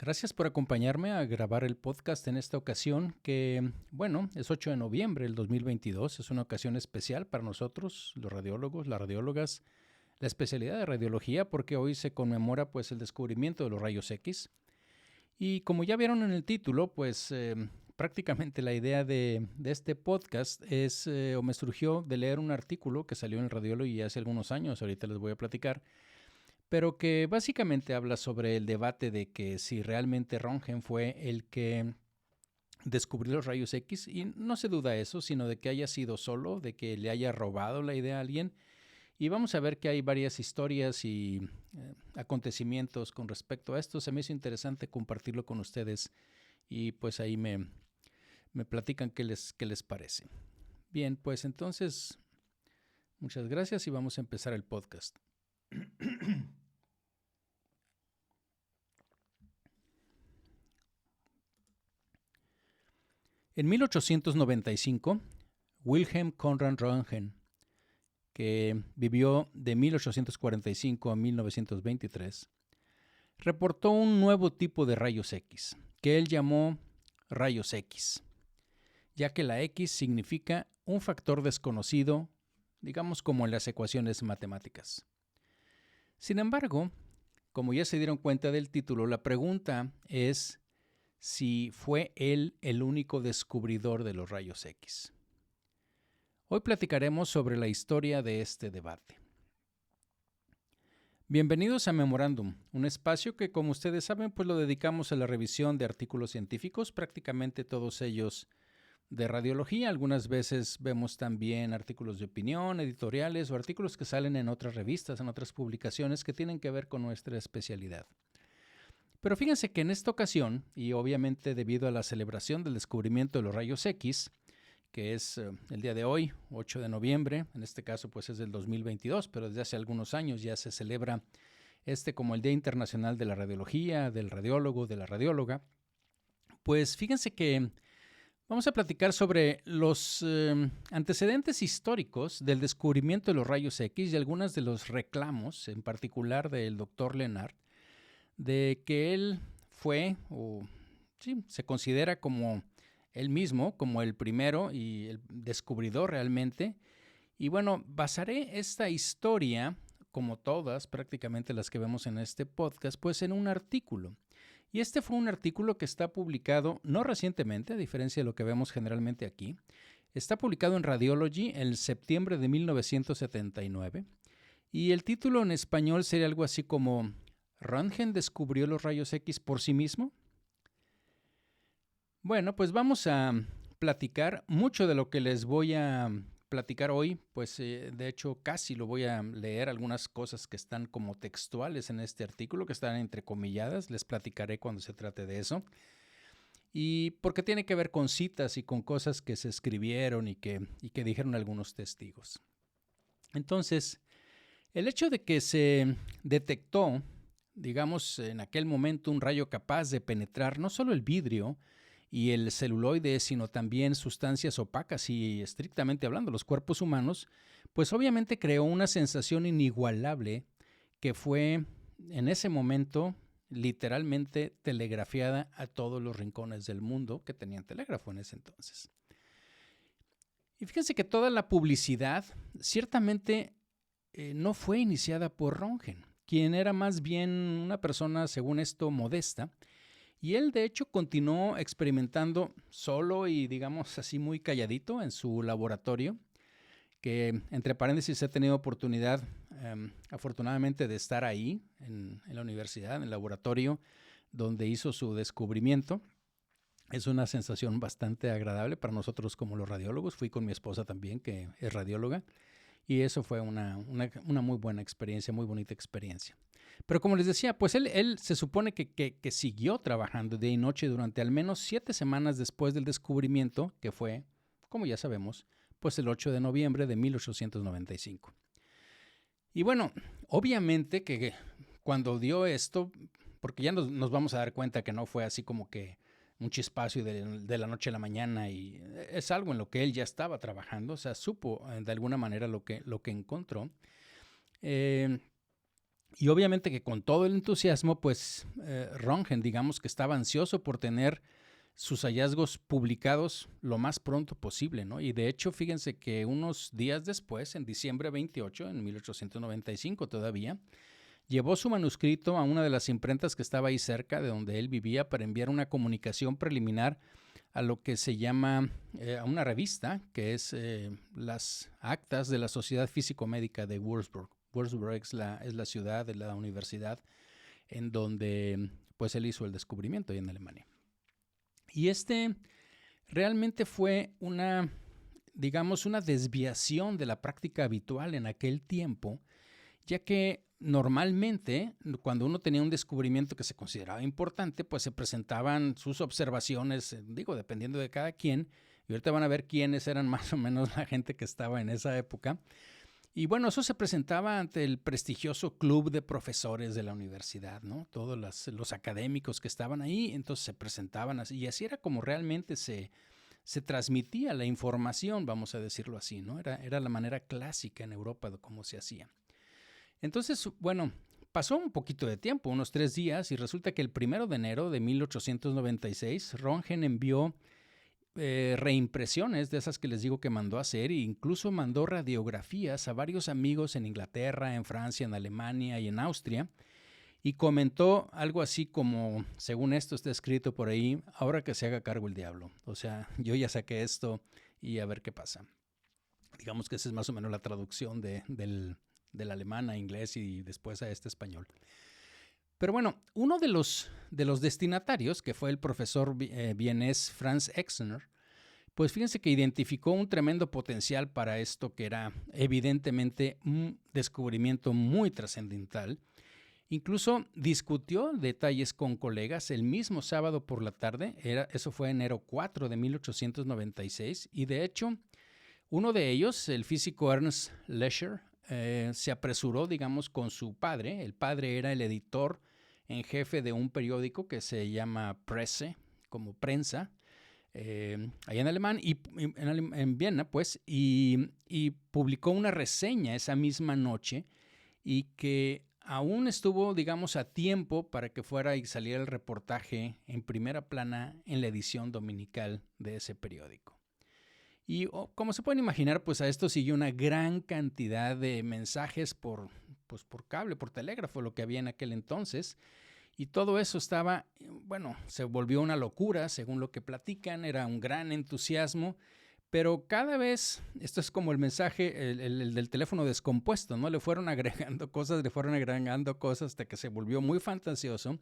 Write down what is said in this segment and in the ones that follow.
Gracias por acompañarme a grabar el podcast en esta ocasión que, bueno, es 8 de noviembre del 2022. Es una ocasión especial para nosotros, los radiólogos, las radiólogas, la especialidad de radiología, porque hoy se conmemora pues el descubrimiento de los rayos X. Y como ya vieron en el título, pues prácticamente la idea de este podcast es, o me surgió de leer un artículo que salió en el Radiology hace algunos años, ahorita les voy a platicar, pero que básicamente habla sobre el debate de que si realmente Röntgen fue el que descubrió los rayos X, y no se duda eso, sino de que haya sido solo, de que le haya robado la idea a alguien. Y vamos a ver que hay varias historias y acontecimientos con respecto a esto. Se me hizo interesante compartirlo con ustedes y pues ahí me platican qué les parece. Bien, pues entonces, muchas gracias y vamos a empezar el podcast. En 1895, Wilhelm Conrad Röntgen, que vivió de 1845 a 1923, reportó un nuevo tipo de rayos X, que él llamó rayos X, ya que la X significa un factor desconocido, digamos como en las ecuaciones matemáticas. Sin embargo, como ya se dieron cuenta del título, la pregunta es si fue él el único descubridor de los rayos X. Hoy platicaremos sobre la historia de este debate. Bienvenidos a Memorándum, un espacio que, como ustedes saben, pues lo dedicamos a la revisión de artículos científicos, prácticamente todos ellos de radiología. Algunas veces vemos también artículos de opinión, editoriales o artículos que salen en otras revistas, en otras publicaciones que tienen que ver con nuestra especialidad. Pero fíjense que en esta ocasión, y obviamente debido a la celebración del descubrimiento de los rayos X, que es el día de hoy, 8 de noviembre, en este caso pues es del 2022, pero desde hace algunos años ya se celebra como el Día Internacional de la Radiología, del radiólogo, de la radióloga. Pues fíjense que vamos a platicar sobre los antecedentes históricos del descubrimiento de los rayos X y algunos de los reclamos, en particular del doctor Lenard, de que él fue, o sí, se considera como él mismo, como el primero y el descubridor realmente. Y bueno, basaré esta historia, como todas prácticamente las que vemos en este podcast, pues en un artículo. Y este fue un artículo que está publicado no recientemente, a diferencia de lo que vemos generalmente aquí. Está publicado en Radiology en septiembre de 1979. Y el título en español sería algo así como ¿Röntgen descubrió los rayos X por sí mismo? Bueno, pues vamos a platicar mucho de lo que les voy a platicar hoy, pues de hecho casi lo voy a leer, algunas cosas que están como textuales en este artículo, que están entrecomilladas, les platicaré cuando se trate de eso. Y porque tiene que ver con citas y con cosas que se escribieron y que dijeron algunos testigos. Entonces, el hecho de que se detectó, digamos, en aquel momento un rayo capaz de penetrar no solo el vidrio y el celuloide, sino también sustancias opacas y estrictamente hablando los cuerpos humanos, pues obviamente creó una sensación inigualable que fue en ese momento literalmente telegrafiada a todos los rincones del mundo que tenían telégrafo en ese entonces. Y fíjense que toda la publicidad ciertamente no fue iniciada por Röntgen, quien era más bien una persona, según esto, modesta, y él de hecho continuó experimentando solo y digamos así muy calladito en su laboratorio, que entre paréntesis he tenido oportunidad afortunadamente de estar ahí en la universidad, en el laboratorio donde hizo su descubrimiento. Es una sensación bastante agradable para nosotros como los radiólogos. Fui con mi esposa también, que es radióloga, y eso fue una muy buena experiencia, muy bonita experiencia. Pero como les decía, pues él se supone que siguió trabajando día y noche durante al menos 7 semanas después del descubrimiento, que fue, como ya sabemos, pues el 8 de noviembre de 1895. Y bueno, obviamente que cuando dio esto, porque ya nos vamos a dar cuenta que no fue así como que un chispazo de la noche a la mañana, y es algo en lo que él ya estaba trabajando, o sea, supo de alguna manera lo que encontró. Y obviamente que con todo el entusiasmo, pues Röntgen, digamos que estaba ansioso por tener sus hallazgos publicados lo más pronto posible, ¿no? Y de hecho, fíjense que unos días después, en diciembre 28, en 1895 todavía, llevó su manuscrito a una de las imprentas que estaba ahí cerca de donde él vivía para enviar una comunicación preliminar a lo que se llama, a una revista, que es las actas de la Sociedad Físico-Médica de Würzburg. Würzburg es la ciudad de la universidad en donde pues él hizo el descubrimiento ahí en Alemania. Y realmente fue digamos, una desviación de la práctica habitual en aquel tiempo, ya que normalmente cuando uno tenía un descubrimiento que se consideraba importante, pues se presentaban sus observaciones, digo, dependiendo de cada quien, y ahorita van a ver quiénes eran más o menos la gente que estaba en esa época. Y bueno, eso se presentaba ante el prestigioso club de profesores de la universidad, ¿no? Todos los académicos que estaban ahí, entonces se presentaban así, y así era como realmente se transmitía la información, vamos a decirlo así, ¿no? Era la manera clásica en Europa de cómo se hacía. Entonces, bueno, pasó un poquito de tiempo, unos 3 días, y resulta que el 1 de enero de 1896, Röntgen envió reimpresiones de esas que les digo que mandó a hacer, e incluso mandó radiografías a varios amigos en Inglaterra, en Francia, en Alemania y en Austria, y comentó algo así como, según esto está escrito por ahí, ahora que se haga cargo el diablo. O sea, yo ya saqué esto y a ver qué pasa. Digamos que esa es más o menos la traducción del alemán a inglés y después a este español. Pero bueno, uno de los destinatarios, que fue el profesor vienés Franz Exner, pues fíjense que identificó un tremendo potencial para esto que era evidentemente un descubrimiento muy trascendental. Incluso discutió detalles con colegas el mismo sábado por la tarde, eso fue enero 4 de 1896, y de hecho uno de ellos, el físico Ernst Lecher, se apresuró, digamos, con su padre. El padre era el editor en jefe de un periódico que se llama Presse, como prensa, allá en alemán, y en Viena, pues, y publicó una reseña esa misma noche y que aún estuvo, digamos, a tiempo para que fuera y saliera el reportaje en primera plana en la edición dominical de ese periódico. Y como se pueden imaginar, pues a esto siguió una gran cantidad de mensajes por cable, por telégrafo, lo que había en aquel entonces. Y todo eso estaba, bueno, se volvió una locura, según lo que platican, era un gran entusiasmo, pero cada vez, esto es como el mensaje, el del teléfono descompuesto, ¿no? Le fueron agregando cosas hasta que se volvió muy fantasioso.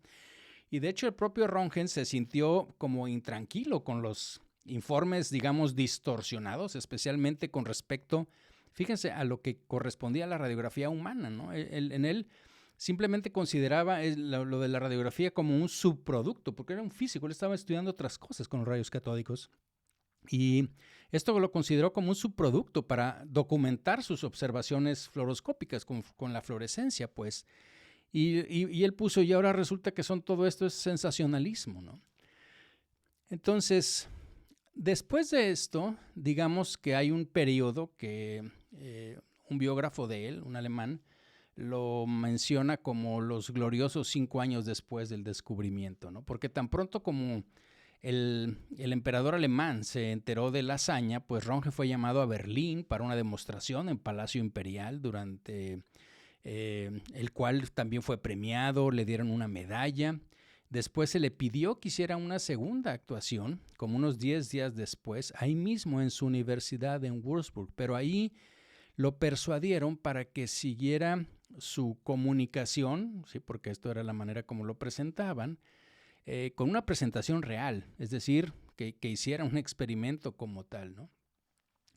Y de hecho el propio Röntgen se sintió como intranquilo con los informes, digamos, distorsionados, especialmente con respecto, fíjense, a lo que correspondía a la radiografía humana, ¿no? En él simplemente consideraba lo de la radiografía como un subproducto, porque era un físico, él estaba estudiando otras cosas con los rayos catódicos. Y esto lo consideró como un subproducto para documentar sus observaciones fluoroscópicas con la fluorescencia, pues. Y él puso, y ahora resulta que todo esto es sensacionalismo, ¿no? Entonces, después de esto, digamos que hay un periodo que un biógrafo de él, un alemán, lo menciona como los gloriosos 5 años después del descubrimiento, ¿no? Porque tan pronto como el emperador alemán se enteró de la hazaña, pues Röntgen fue llamado a Berlín para una demostración en Palacio Imperial, durante el cual también fue premiado, le dieron una medalla. Después se le pidió que hiciera una segunda actuación, como unos 10 días después, ahí mismo en su universidad en Würzburg, pero ahí lo persuadieron para que siguiera su comunicación, ¿sí? Porque esto era la manera como lo presentaban, con una presentación real, es decir, que hiciera un experimento como tal, ¿no?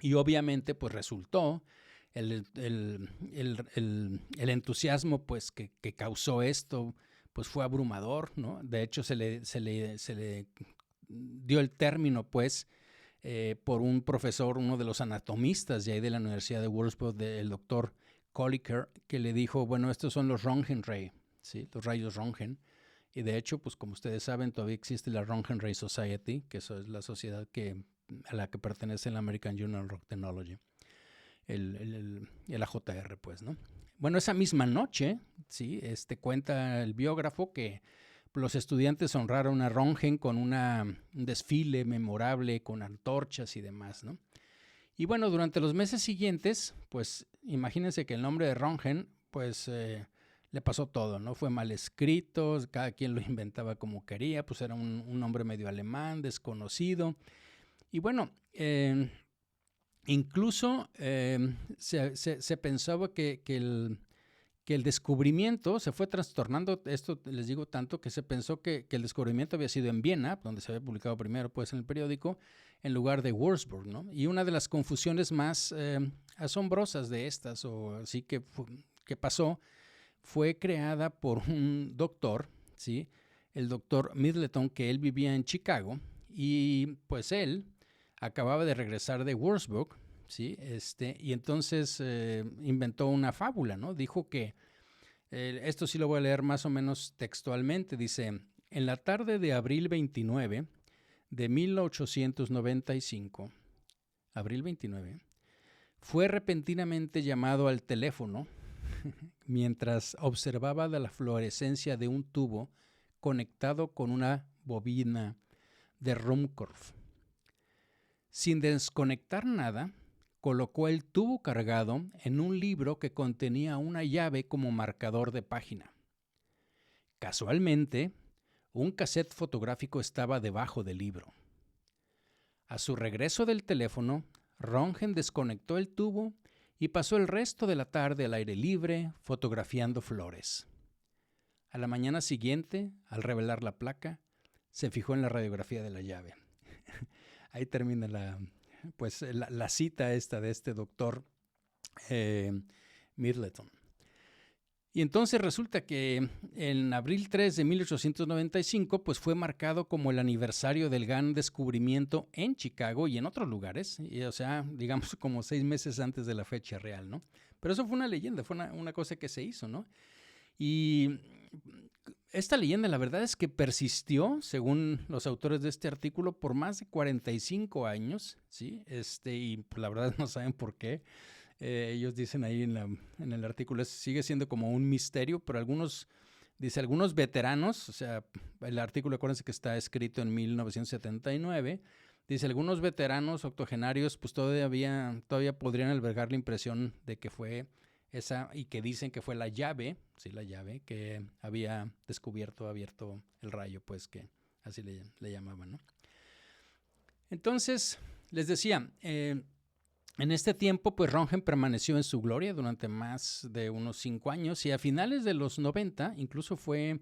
Y obviamente pues resultó el entusiasmo pues que causó esto, pues fue abrumador, ¿no? De hecho se le dio el término pues por un profesor, uno de los anatomistas de ahí de la Universidad de Würzburg, el doctor Kolliker, que le dijo, bueno, estos son los Röntgen Ray, ¿sí? Los rayos Röntgen. Y de hecho, pues como ustedes saben, todavía existe la Röntgen Ray Society, que eso es la sociedad a la que pertenece la American Journal of Technology, el AJR, pues, ¿no? Bueno, esa misma noche, ¿sí? Cuenta el biógrafo que los estudiantes honraron a Röntgen con un desfile memorable, con antorchas y demás, ¿no? Y bueno, durante los meses siguientes, pues imagínense que el nombre de Röntgen, pues le pasó todo, ¿no? Fue mal escrito, cada quien lo inventaba como quería, pues era un nombre medio alemán, desconocido. Y bueno, incluso se pensaba que el descubrimiento se fue trastornando, esto les digo tanto, que se pensó que el descubrimiento había sido en Viena, donde se había publicado primero pues en el periódico, en lugar de Würzburg, ¿no? Y una de las confusiones más asombrosas de estas, o así que pasó, fue creada por un doctor, ¿sí? El doctor Middleton, que él vivía en Chicago, y pues él acababa de regresar de Würzburg, ¿sí? Y entonces inventó una fábula, ¿no? Dijo que, esto sí lo voy a leer más o menos textualmente, dice: en la tarde de abril 29 de 1895, abril 29, fue repentinamente llamado al teléfono mientras observaba la fluorescencia de un tubo conectado con una bobina de Ruhmkorff. Sin desconectar nada, colocó el tubo cargado en un libro que contenía una llave como marcador de página. Casualmente, un cassette fotográfico estaba debajo del libro. A su regreso del teléfono, Röntgen desconectó el tubo y pasó el resto de la tarde al aire libre fotografiando flores. A la mañana siguiente, al revelar la placa, se fijó en la radiografía de la llave. Ahí termina la cita esta de este doctor Middleton. Y entonces resulta que en abril 3 de 1895 pues fue marcado como el aniversario del gran descubrimiento en Chicago y en otros lugares, o sea, digamos como 6 meses antes de la fecha real, ¿no? Pero eso fue una leyenda, fue una cosa que se hizo, ¿no? Y esta leyenda la verdad es que persistió, según los autores de este artículo, por más de 45 años, ¿sí? Y pues, la verdad no saben por qué. Ellos dicen ahí en el artículo, sigue siendo como un misterio, pero algunos veteranos, o sea, el artículo, acuérdense que está escrito en 1979, dice, algunos veteranos octogenarios pues todavía podrían albergar la impresión de que fue esa, y que dicen que fue la llave, sí, la llave que había abierto el rayo, pues que así le llamaban, ¿no? Entonces, les decía, en este tiempo, pues Röntgen permaneció en su gloria durante más de unos 5 años y a finales de los 90 incluso fue,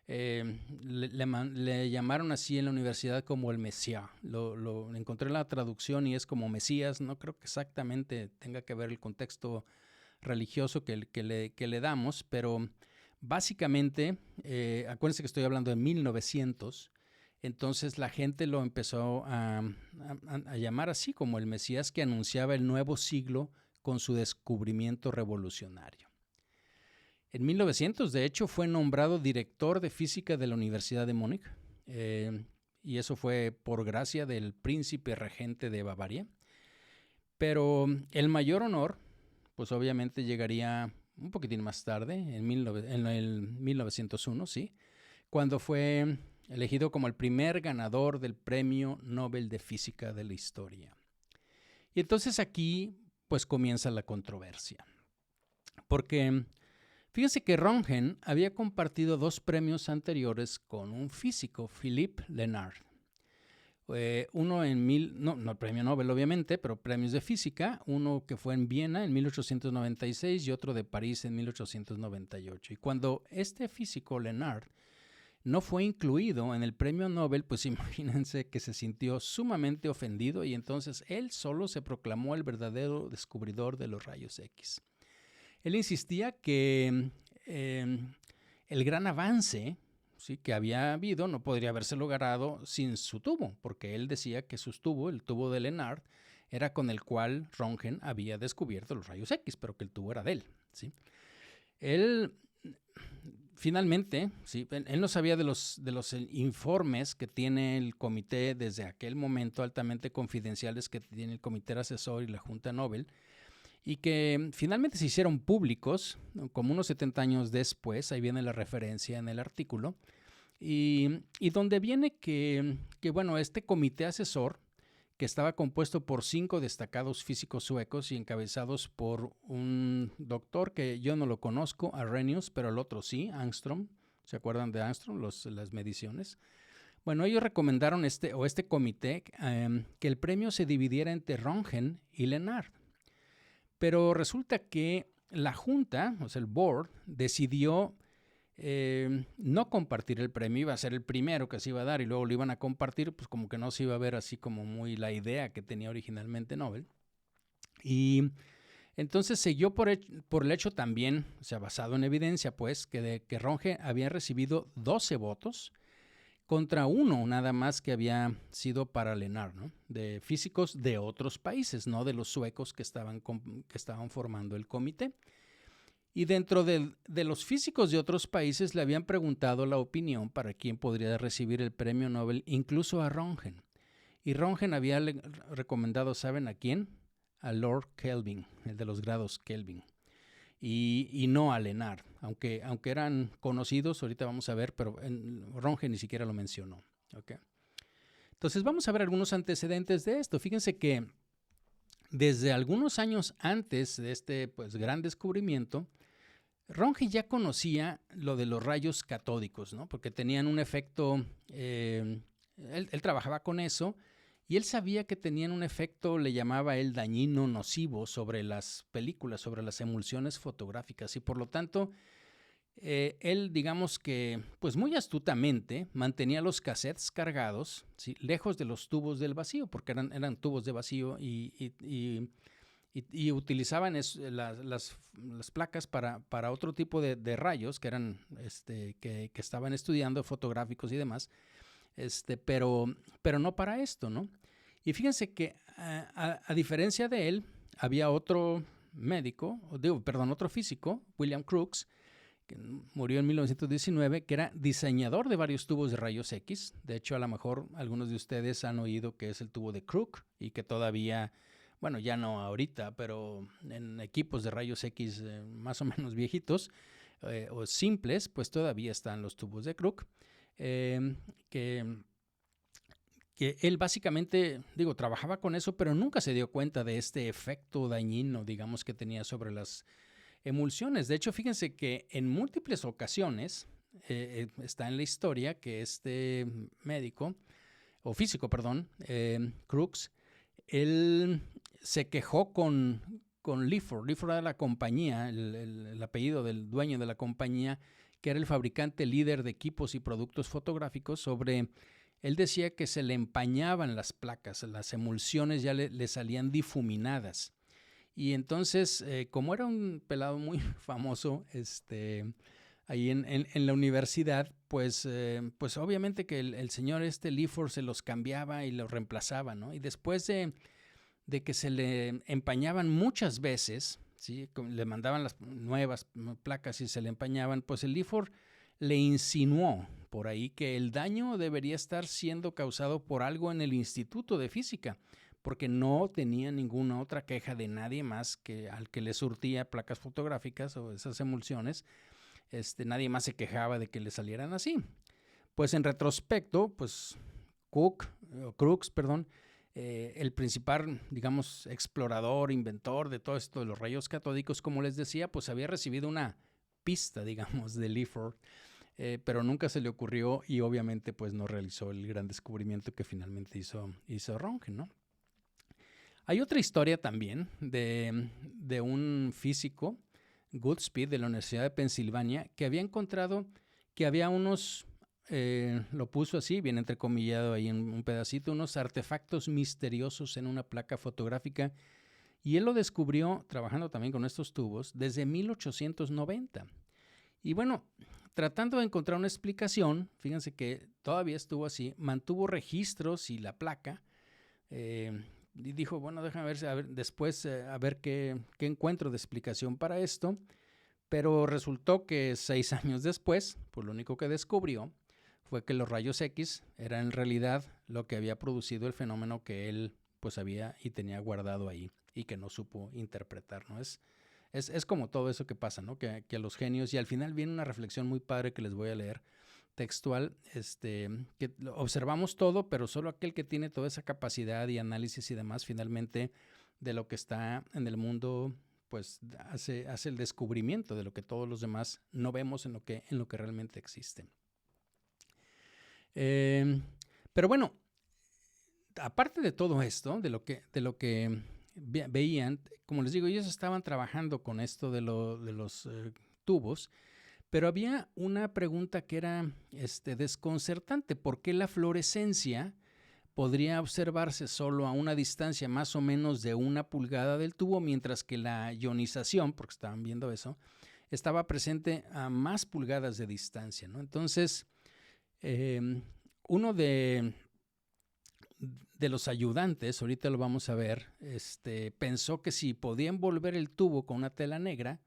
le llamaron así en la universidad como el Mesías. Lo encontré la traducción y es como Mesías, no creo que exactamente tenga que ver el contexto religioso que le damos, pero básicamente, acuérdense que estoy hablando de 1900, entonces la gente lo empezó a llamar así como el Mesías que anunciaba el nuevo siglo con su descubrimiento revolucionario. En 1900, de hecho, fue nombrado director de física de la Universidad de Múnich, y eso fue por gracia del príncipe regente de Bavaria. Pero el mayor honor, pues obviamente llegaría un poquitín más tarde, en el 1901, ¿sí? Cuando fue elegido como el primer ganador del Premio Nobel de Física de la historia. Y entonces aquí pues comienza la controversia. Porque fíjense que Röntgen había compartido 2 premios anteriores con un físico, Philippe Lenard. Uno no el premio Nobel obviamente, pero premios de física, uno que fue en Viena en 1896 y otro de París en 1898. Y cuando este físico Lenard no fue incluido en el premio Nobel, pues imagínense que se sintió sumamente ofendido y entonces él solo se proclamó el verdadero descubridor de los rayos X. Él insistía que el gran avance, ¿sí?, que había habido no podría haberse logrado sin su tubo, porque él decía que su tubo, el tubo de Lenard, era con el cual Röntgen había descubierto los rayos X, pero que el tubo era de él, ¿sí? Él finalmente, sí, él no sabía de los informes que tiene el comité desde aquel momento, altamente confidenciales, que tiene el comité asesor y la Junta Nobel, y que finalmente se hicieron públicos, ¿no? Como unos 70 años después, ahí viene la referencia en el artículo, y donde viene bueno, este comité asesor, que estaba compuesto por 5 destacados físicos suecos y encabezados por un doctor que yo no lo conozco, Arrhenius, pero el otro sí, Angstrom. ¿Se acuerdan de Angstrom, las mediciones? Bueno, ellos recomendaron este comité que el premio se dividiera entre Röntgen y Lennart. Pero resulta que la junta, o sea, el board, decidió no compartir el premio. Iba a ser el primero que se iba a dar y luego lo iban a compartir, pues como que no se iba a ver así como muy la idea que tenía originalmente Nobel. Y entonces siguió por el hecho también, o sea, basado en evidencia, pues, que Röntgen había recibido 12 votos contra uno nada más que había sido para Lennart, ¿no? De físicos de otros países, no de los suecos que estaban formando el comité. Y dentro de los físicos de otros países le habían preguntado la opinión para quién podría recibir el premio Nobel, incluso a Röntgen. Y Röntgen había recomendado, ¿saben a quién? A Lord Kelvin, el de los grados Kelvin. Y no a Lennart, aunque eran conocidos, ahorita vamos a ver, pero Röntgen ni siquiera lo mencionó. ¿Okay? Entonces vamos a ver algunos antecedentes de esto. Fíjense que desde algunos años antes de este gran descubrimiento, Röntgen ya conocía lo de los rayos catódicos, ¿no? Porque tenían un efecto, él trabajaba con eso, y él sabía que tenían un efecto, le llamaba él dañino, nocivo, sobre las películas, sobre las emulsiones fotográficas. Y por lo tanto, él, digamos que, pues muy astutamente, mantenía los cassettes cargados, ¿sí? Lejos de los tubos del vacío, porque eran tubos de vacío y utilizaban las placas para otro tipo de rayos que eran, que estaban estudiando, fotográficos y demás. Pero no para esto, ¿no? Y fíjense que a diferencia de él, había otro otro físico, William Crookes, que murió en 1919, que era diseñador de varios tubos de rayos X. De hecho, a lo mejor algunos de ustedes han oído que es el tubo de Crookes y que todavía, bueno, ya no ahorita, pero en equipos de rayos X más o menos viejitos o simples, pues todavía están los tubos de Crookes. Que él básicamente, trabajaba con eso, pero nunca se dio cuenta de este efecto dañino, digamos, que tenía sobre las emulsiones. De hecho, fíjense que en múltiples ocasiones está en la historia que este médico, o físico, perdón, Crookes, él se quejó con Liefeld. Liefeld era la compañía, el apellido del dueño de la compañía, que era el fabricante líder de equipos y productos fotográficos. Él decía que se le empañaban las placas, las emulsiones ya le salían difuminadas. Y entonces, como era un pelado muy famoso ahí en la universidad, pues obviamente que el señor Liefeld se los cambiaba y los reemplazaba, ¿no? Y después de que se le empañaban muchas veces, ¿sí? Le mandaban las nuevas placas y se le empañaban, pues el Liefeld le insinuó por ahí que el daño debería estar siendo causado por algo en el Instituto de Física, porque no tenía ninguna otra queja de nadie más que al que le surtía placas fotográficas o esas emulsiones. Nadie más se quejaba de que le salieran así. Pues en retrospecto, pues Crookes, el principal, digamos, explorador, inventor de todo esto de los rayos catódicos, como les decía, pues había recibido una pista, digamos, de Liefeld, pero nunca se le ocurrió y obviamente pues no realizó el gran descubrimiento que finalmente hizo Röntgen, ¿no? Hay otra historia también de un físico, Goodspeed, de la Universidad de Pensilvania, que había encontrado que había unos, lo puso así, bien entrecomillado ahí en un pedacito, unos artefactos misteriosos en una placa fotográfica, y él lo descubrió trabajando también con estos tubos desde 1890. Y bueno, tratando de encontrar una explicación, fíjense que todavía estuvo así, mantuvo registros y la placa, y dijo, bueno, déjame ver después a ver qué encuentro de explicación para esto. Pero resultó que 6 años después, pues lo único que descubrió fue que los rayos X eran en realidad lo que había producido el fenómeno que él pues había y tenía guardado ahí. y que no supo interpretar, ¿no? Es como todo eso que pasa, ¿no? Que a los genios, y al final viene una reflexión muy padre que les voy a leer, textual, que observamos todo, pero solo aquel que tiene toda esa capacidad y análisis y demás, finalmente, de lo que está en el mundo, pues hace el descubrimiento de lo que todos los demás no vemos en lo que realmente existe. Pero bueno, aparte de todo esto, de lo que veían, como les digo, ellos estaban trabajando con esto de los tubos, pero había una pregunta que era desconcertante. ¿Por qué la fluorescencia podría observarse solo a una distancia más o menos de 1 pulgada del tubo, mientras que la ionización, porque estaban viendo eso, estaba presente a más pulgadas de distancia, ¿no? Entonces, uno de los ayudantes, ahorita lo vamos a ver, pensó que si podía envolver el tubo con una tela negra,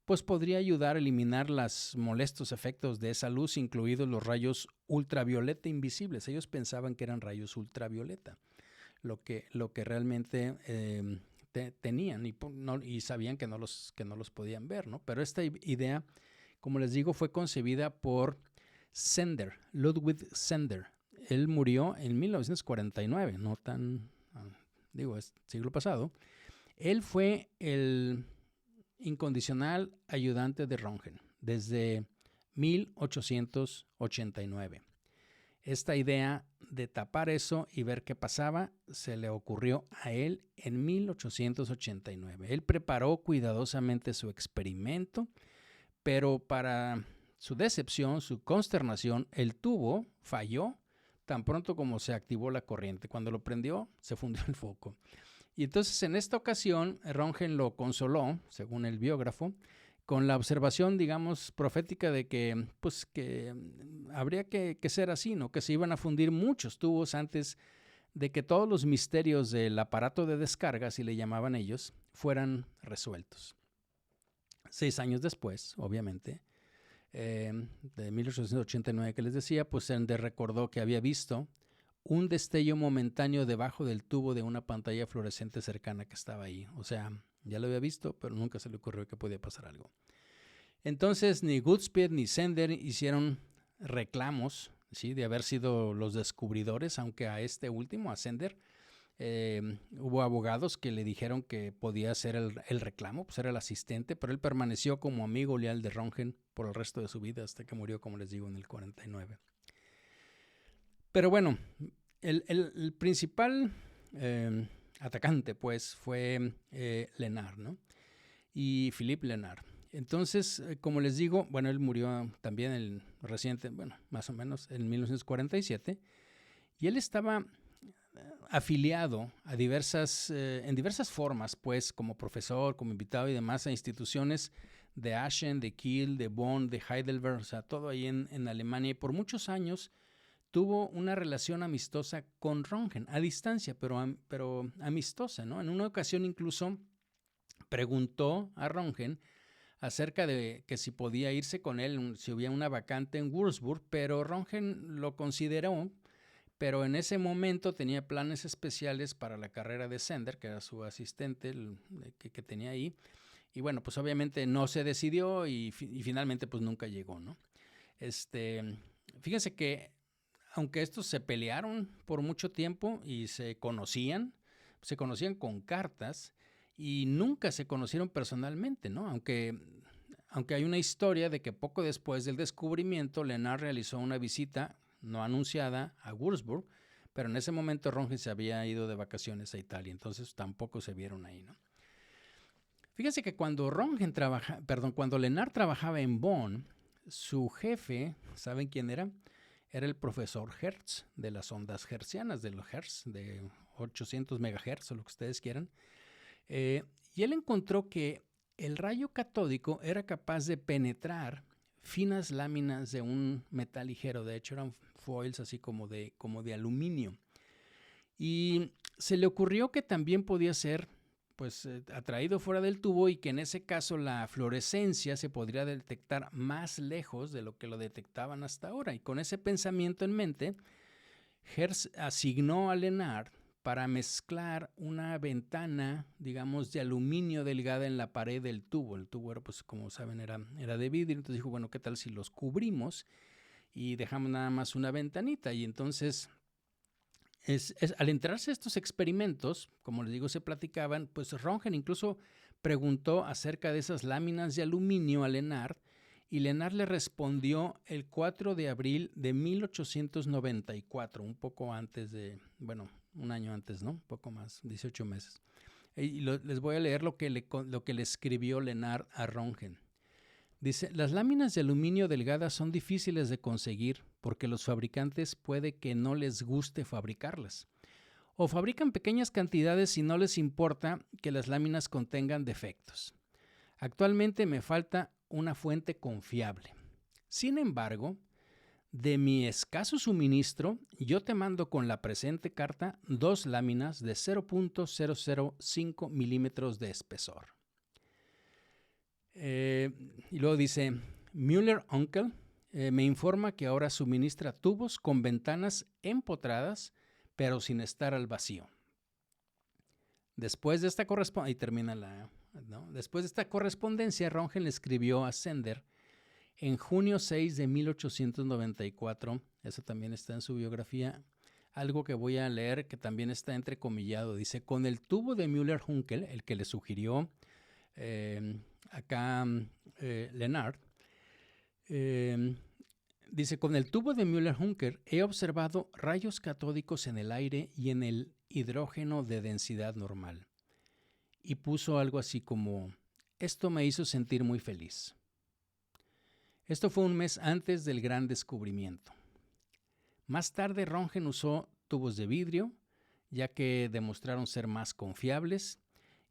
pues podría ayudar a eliminar los molestos efectos de esa luz, incluidos los rayos ultravioleta invisibles. Ellos pensaban que eran rayos ultravioleta, lo que realmente tenían y sabían que no los podían ver, ¿no? Pero esta idea, como les digo, fue concebida por Sender, Ludwig Sender. Él murió en 1949, no tan, es siglo pasado. Él fue el incondicional ayudante de Röntgen desde 1889. Esta idea de tapar eso y ver qué pasaba se le ocurrió a él en 1889. Él preparó cuidadosamente su experimento, pero para su decepción, su consternación, el tubo falló tan pronto como se activó la corriente. Cuando lo prendió, se fundió el foco. Y entonces en esta ocasión Röntgen lo consoló, según el biógrafo, con la observación, digamos, profética de que, pues, que habría que ser así, ¿no? Que se iban a fundir muchos tubos antes de que todos los misterios del aparato de descarga, así le llamaban ellos, fueran resueltos. 6 años después, obviamente, de 1889 que les decía, pues Sender recordó que había visto un destello momentáneo debajo del tubo de una pantalla fluorescente cercana que estaba ahí. O sea, ya lo había visto, pero nunca se le ocurrió que podía pasar algo. Entonces, ni Goodspeed ni Sender hicieron reclamos, ¿sí?, de haber sido los descubridores, aunque a este último, a Sender, hubo abogados que le dijeron que podía hacer el reclamo, pues era el asistente, pero él permaneció como amigo leal de Röntgen por el resto de su vida hasta que murió, como les digo, en el 49. Pero bueno, el principal atacante, pues, fue Lenard, ¿no? Y Philippe Lenard. Entonces, como les digo, bueno, él murió también más o menos en 1947, y él estaba afiliado a en diversas formas, pues, como profesor, como invitado y demás, a instituciones de Aachen, de Kiel, de Bonn, de Heidelberg, o sea, todo ahí en Alemania, y por muchos años tuvo una relación amistosa con Röntgen, a distancia, pero amistosa, ¿no? En una ocasión incluso preguntó a Röntgen acerca de que si podía irse con él, si había una vacante en Würzburg, pero Röntgen lo consideró, pero en ese momento tenía planes especiales para la carrera de Sender, que era su asistente que tenía ahí, y bueno, pues obviamente no se decidió y finalmente pues nunca llegó, ¿no? Fíjense que aunque estos se pelearon por mucho tiempo y se conocían con cartas y nunca se conocieron personalmente, ¿no? Aunque hay una historia de que poco después del descubrimiento, Lenard realizó una visita no anunciada a Würzburg, pero en ese momento Röntgen se había ido de vacaciones a Italia, entonces tampoco se vieron ahí, ¿no? Fíjense que cuando Lenard trabajaba en Bonn, su jefe, ¿saben quién era? Era el profesor Hertz, de las ondas hertzianas, de los Hertz, de 800 megahertz o lo que ustedes quieran. Y él encontró que el rayo catódico era capaz de penetrar finas láminas de un metal ligero. De hecho, eran foils así como de aluminio. Y se le ocurrió que también podía ser, pues, atraído fuera del tubo, y que en ese caso la fluorescencia se podría detectar más lejos de lo que lo detectaban hasta ahora. Y con ese pensamiento en mente, Hertz asignó a Lenard para mezclar una ventana, digamos, de aluminio delgada en la pared del tubo. El tubo era, pues, como saben, era de vidrio. Entonces dijo, bueno, ¿qué tal si los cubrimos y dejamos nada más una ventanita? Y entonces, al enterarse de estos experimentos, como les digo, se platicaban, pues Röntgen incluso preguntó acerca de esas láminas de aluminio a Lenard, y Lenard le respondió el 4 de abril de 1894, un poco antes de, bueno, un año antes, ¿no? Un poco más, 18 meses. Y les voy a leer lo que le escribió Lenard a Röntgen. Dice, las láminas de aluminio delgadas son difíciles de conseguir porque los fabricantes puede que no les guste fabricarlas. O fabrican pequeñas cantidades y no les importa que las láminas contengan defectos. Actualmente me falta una fuente confiable. Sin embargo, de mi escaso suministro, yo te mando con la presente carta 2 láminas de 0.005 milímetros de espesor. Y luego dice, Müller-Onkel me informa que ahora suministra tubos con ventanas empotradas, pero sin estar al vacío. Después de esta correspondencia, y termina ¿no? Después de esta correspondencia, Röntgen le escribió a Sender en junio 6 de 1894, eso también está en su biografía, algo que voy a leer que también está entrecomillado. Dice, con el tubo de Müller-Onkel, el que le sugirió Lenard, dice, con el tubo de Müller-Onkel he observado rayos catódicos en el aire y en el hidrógeno de densidad normal. Y puso algo así como, esto me hizo sentir muy feliz. Esto fue un mes antes del gran descubrimiento. Más tarde Röntgen usó tubos de vidrio, ya que demostraron ser más confiables,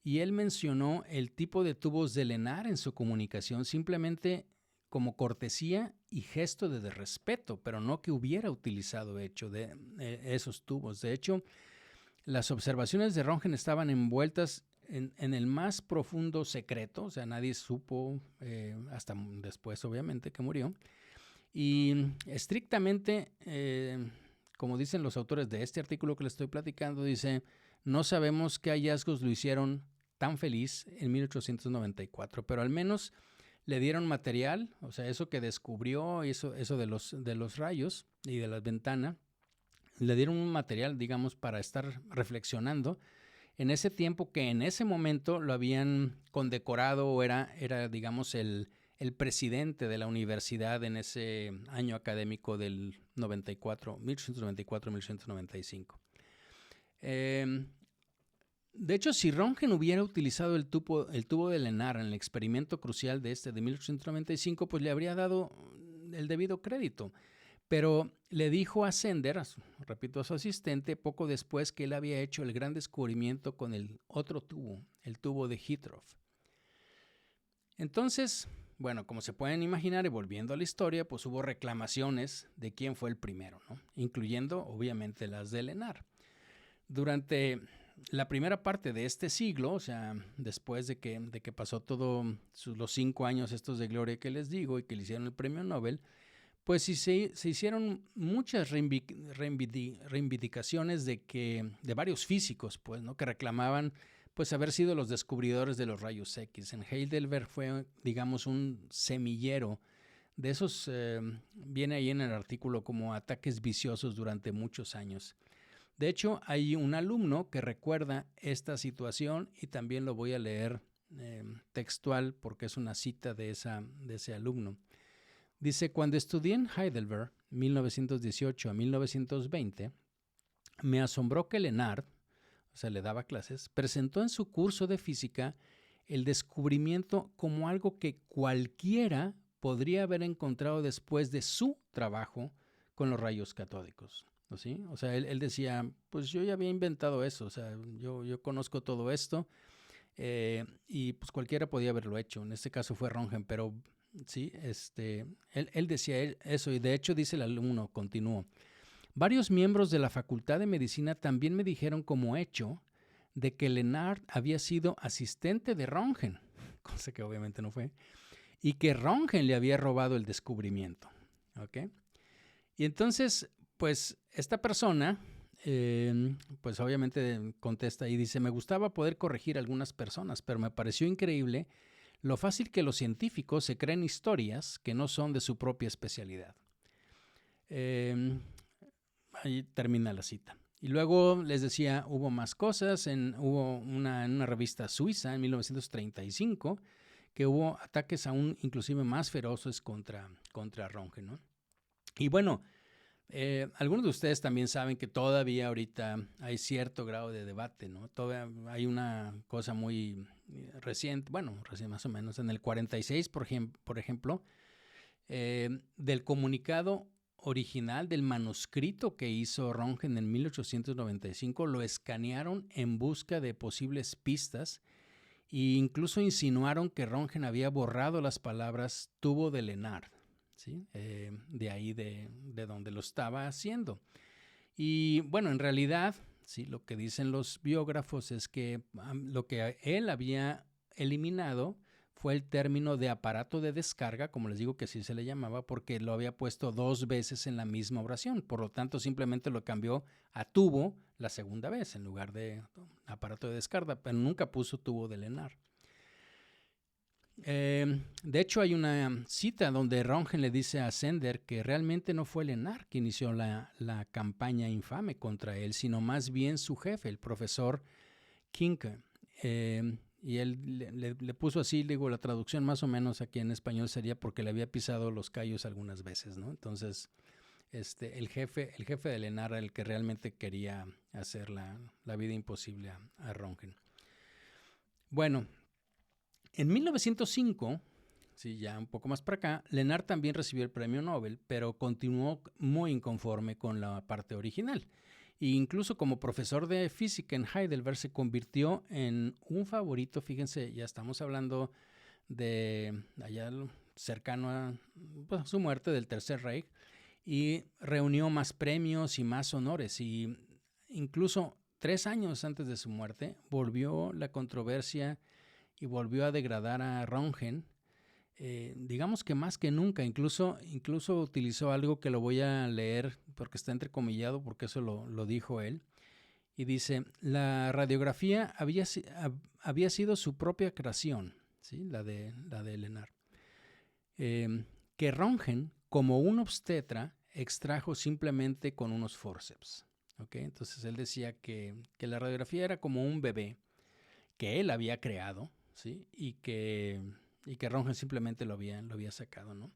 y él mencionó el tipo de tubos de Lenard en su comunicación simplemente como cortesía y gesto de respeto, pero no que hubiera utilizado esos tubos. De hecho, las observaciones de Röntgen estaban envueltas en el más profundo secreto, o sea, nadie supo, hasta después obviamente que murió, y estrictamente, como dicen los autores de este artículo que les estoy platicando, dice, no sabemos qué hallazgos lo hicieron tan feliz en 1894, pero al menos le dieron material, o sea, eso que descubrió, eso de los rayos y de la ventana, le dieron un material, digamos, para estar reflexionando en ese tiempo que en ese momento lo habían condecorado o era digamos, el presidente de la universidad en ese año académico del 1894-1895. De hecho, si Röntgen hubiera utilizado el tubo de Lenard en el experimento crucial de 1895, pues le habría dado el debido crédito. Pero le dijo a Sender, repito, a su asistente, poco después que él había hecho el gran descubrimiento con el otro tubo, el tubo de Hittorf. Entonces, bueno, como se pueden imaginar, y volviendo a la historia, pues hubo reclamaciones de quién fue el primero, ¿no? Incluyendo, obviamente, las de Lenard. Durante la primera parte de este siglo, o sea, después de que pasó todos los 5 años estos de gloria que les digo y que le hicieron el premio Nobel, pues sí, se hicieron muchas reivindicaciones de varios físicos, pues, ¿no? Que reclamaban, pues, haber sido los descubridores de los rayos X. En Heidelberg fue, digamos, un semillero de esos, viene ahí en el artículo como ataques viciosos durante muchos años. De hecho, hay un alumno que recuerda esta situación y también lo voy a leer textual porque es una cita de ese alumno. Dice, cuando estudié en Heidelberg, 1918 a 1920, me asombró que Lenard, o sea, le daba clases, presentó en su curso de física el descubrimiento como algo que cualquiera podría haber encontrado después de su trabajo con los rayos catódicos. ¿Sí? O sea, él decía, pues yo ya había inventado eso, o sea, yo conozco todo esto y pues cualquiera podía haberlo hecho. En este caso fue Röntgen, pero sí, él decía eso y de hecho dice el alumno, continuó. Varios miembros de la Facultad de Medicina también me dijeron como hecho de que Lenard había sido asistente de Röntgen, cosa que obviamente no fue, y que Röntgen le había robado el descubrimiento. ¿Ok? Y entonces, pues esta persona pues obviamente contesta y dice, me gustaba poder corregir a algunas personas, pero me pareció increíble lo fácil que los científicos se creen historias que no son de su propia especialidad. Ahí termina la cita. Y luego les decía, hubo más cosas, hubo en una revista suiza en 1935 que hubo ataques aún inclusive más feroces contra Röntgen, ¿no? Y bueno, algunos de ustedes también saben que todavía ahorita hay cierto grado de debate, ¿no? Todavía hay una cosa muy reciente, bueno, recién más o menos, en el 46, por ejemplo, del comunicado original del manuscrito que hizo Röntgen en 1895, lo escanearon en busca de posibles pistas e incluso insinuaron que Röntgen había borrado las palabras tubo de Lenard, ¿sí? De ahí de donde lo estaba haciendo. Y bueno, en realidad, sí, lo que dicen los biógrafos es que lo que él había eliminado fue el término de aparato de descarga, como les digo que así se le llamaba, porque lo había puesto 2 veces en la misma oración. Por lo tanto, simplemente lo cambió a tubo la segunda vez en lugar de aparato de descarga, pero nunca puso tubo de Lenard. De hecho, hay una cita donde Röntgen le dice a Sender que realmente no fue Lenard que inició la campaña infame contra él, sino más bien su jefe, el profesor Kinke. Y él le puso así, digo, la traducción más o menos aquí en español sería porque le había pisado los callos algunas veces, ¿no? Entonces, el jefe de Lenard era el que realmente quería hacer la vida imposible a Röntgen. Bueno, en 1905, sí, ya un poco más para acá, Lenard también recibió el premio Nobel, pero continuó muy inconforme con la parte original. E incluso como profesor de física en Heidelberg se convirtió en un favorito, fíjense, ya estamos hablando de allá cercano a su muerte del Tercer Reich, y reunió más premios y más honores, y incluso 3 años antes de su muerte volvió la controversia y volvió a degradar a Röntgen, digamos que más que nunca, incluso utilizó algo que lo voy a leer porque está entrecomillado, porque eso lo dijo él, y dice, la radiografía había sido su propia creación, ¿sí? la de Lenard, que Röntgen, como un obstetra, extrajo simplemente con unos forceps. ¿Okay? Entonces él decía que la radiografía era como un bebé que él había creado, ¿sí? y que Röntgen simplemente lo había sacado, ¿no?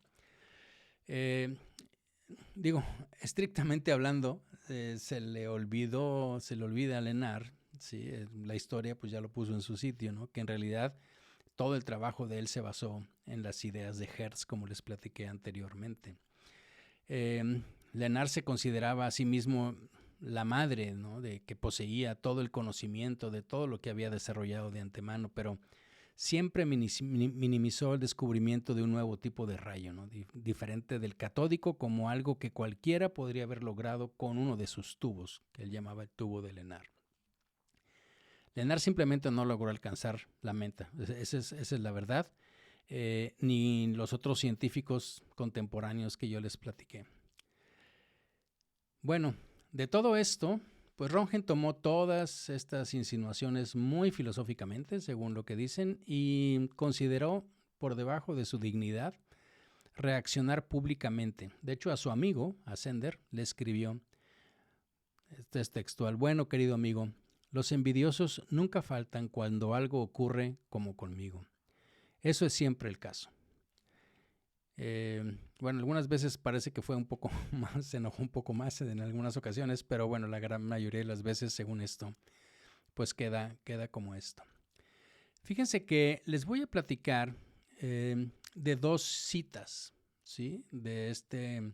Digo, estrictamente hablando, se le olvida a Lenard, ¿sí? La historia pues ya lo puso en su sitio, ¿no? Que en realidad todo el trabajo de él se basó en las ideas de Hertz, como les platiqué anteriormente. Lenard se consideraba a sí mismo la madre, ¿no? De que poseía todo el conocimiento de todo lo que había desarrollado de antemano, pero siempre minimizó el descubrimiento de un nuevo tipo de rayo, ¿no? Diferente del catódico, como algo que cualquiera podría haber logrado con uno de sus tubos, que él llamaba el tubo de Lenard. Lenard simplemente no logró alcanzar la meta, esa es la verdad, ni los otros científicos contemporáneos que yo les platiqué. Bueno, de todo esto, pues Röntgen tomó todas estas insinuaciones muy filosóficamente, según lo que dicen, y consideró por debajo de su dignidad reaccionar públicamente. De hecho, a su amigo, a Sender, le escribió, este es textual, bueno, querido amigo, los envidiosos nunca faltan cuando algo ocurre como conmigo. Eso es siempre el caso. Bueno, algunas veces parece que fue un poco más, se enojó un poco más en algunas ocasiones, pero bueno, la gran mayoría de las veces, según esto, pues queda como esto. Fíjense que les voy a platicar de 2 citas, ¿sí? De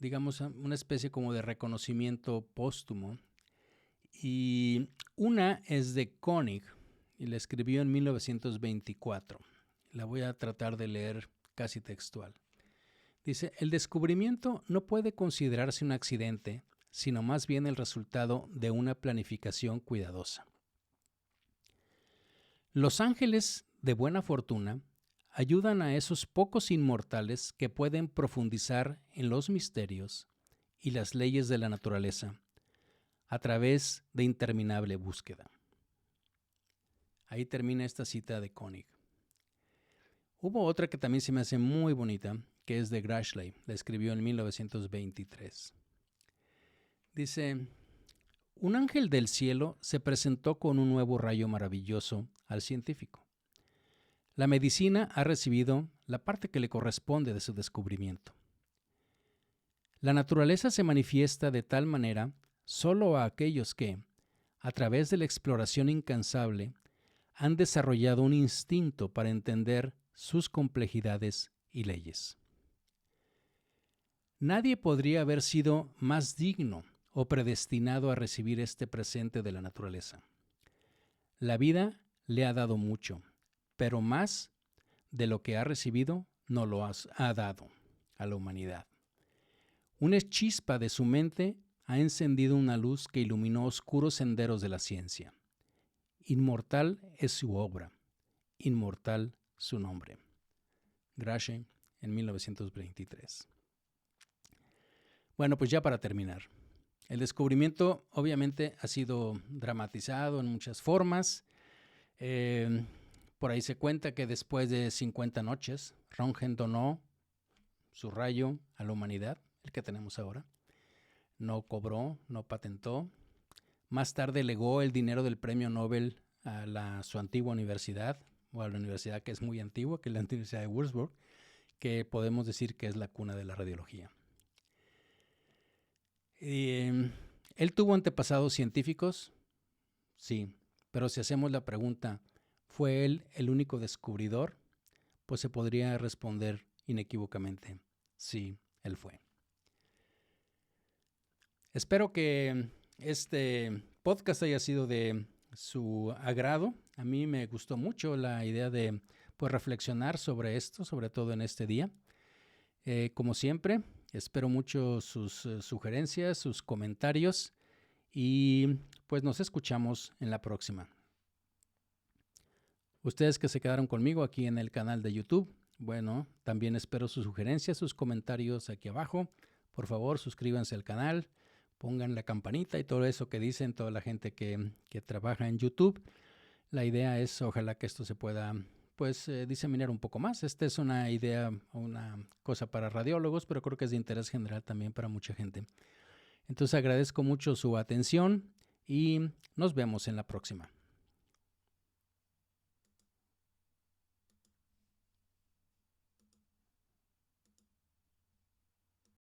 digamos, una especie como de reconocimiento póstumo. Y una es de Koenig, y la escribió en 1924. La voy a tratar de leer casi textual. Dice, el descubrimiento no puede considerarse un accidente, sino más bien el resultado de una planificación cuidadosa. Los ángeles de buena fortuna ayudan a esos pocos inmortales que pueden profundizar en los misterios y las leyes de la naturaleza, a través de interminable búsqueda. Ahí termina esta cita de Koenig. Hubo otra que también se me hace muy bonita, que es de Grashley. La escribió en 1923. Dice: un ángel del cielo se presentó con un nuevo rayo maravilloso al científico. La medicina ha recibido la parte que le corresponde de su descubrimiento. La naturaleza se manifiesta de tal manera solo a aquellos que, a través de la exploración incansable, han desarrollado un instinto para entender sus complejidades y leyes. Nadie podría haber sido más digno o predestinado a recibir este presente de la naturaleza. La vida le ha dado mucho, pero más de lo que ha recibido no lo ha dado a la humanidad. Una chispa de su mente ha encendido una luz que iluminó oscuros senderos de la ciencia. Inmortal es su obra, inmortal su nombre. Grashley, en 1923. Bueno, pues ya para terminar. El descubrimiento obviamente ha sido dramatizado en muchas formas. Por ahí se cuenta que después de 50 noches, Röntgen donó su rayo a la humanidad, el que tenemos ahora. No cobró, no patentó. Más tarde legó el dinero del premio Nobel a su antigua universidad, o a la universidad que es muy antigua, que es la Universidad de Würzburg, que podemos decir que es la cuna de la radiología. ¿Él tuvo antepasados científicos? Sí, pero si hacemos la pregunta, ¿fue él el único descubridor? Pues se podría responder inequívocamente, sí, él fue. Espero que este podcast haya sido de su agrado. A mí me gustó mucho la idea de reflexionar sobre esto, sobre todo en este día. Como siempre, espero mucho sus sugerencias, sus comentarios y pues nos escuchamos en la próxima. Ustedes que se quedaron conmigo aquí en el canal de YouTube, bueno, también espero sus sugerencias, sus comentarios aquí abajo. Por favor, suscríbanse al canal, pongan la campanita y todo eso que dicen toda la gente que trabaja en YouTube. La idea es, ojalá que esto se pueda diseminar un poco más. Esta es una idea, una cosa para radiólogos, pero creo que es de interés general también para mucha gente. Entonces agradezco mucho su atención y nos vemos en la próxima.